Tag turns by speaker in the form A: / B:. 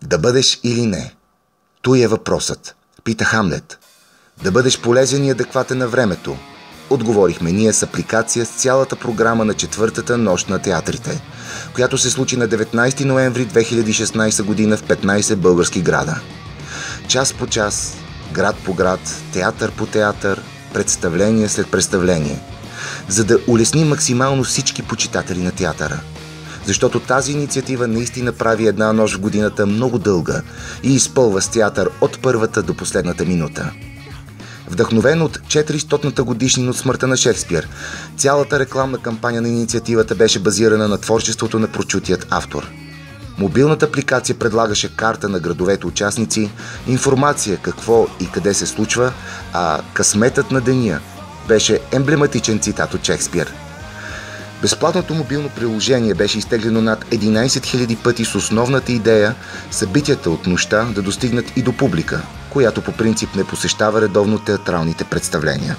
A: Да бъдеш или не? Той е въпросът. Пита Хамлет. Да бъдеш полезен и адекватен на времето. Отговорихме ние с апликация с цялата програма на четвъртата нощ на театрите, която се случи на 19 ноември 2016 година в 15 български града. Час по час, град по град, театър по театър, представление след представление, за да улесни максимално всички почитатели на театъра. Защото тази инициатива наистина прави една нощ в годината много дълга и изпълва с театър от първата до последната минута. Вдъхновен от 400-та годишнина от смъртта на Шекспир, цялата рекламна кампания на инициативата беше базирана на творчеството на прочутият автор. Мобилната апликация предлагаше карта на градовете участници, информация какво и къде се случва, а късметът на деня беше емблематичен цитат от Шекспир. Безплатното мобилно приложение беше изтеглено над 11 000 пъти с основната идея събитията от нощта да достигнат и до публика, която по принцип не посещава редовно театралните представления.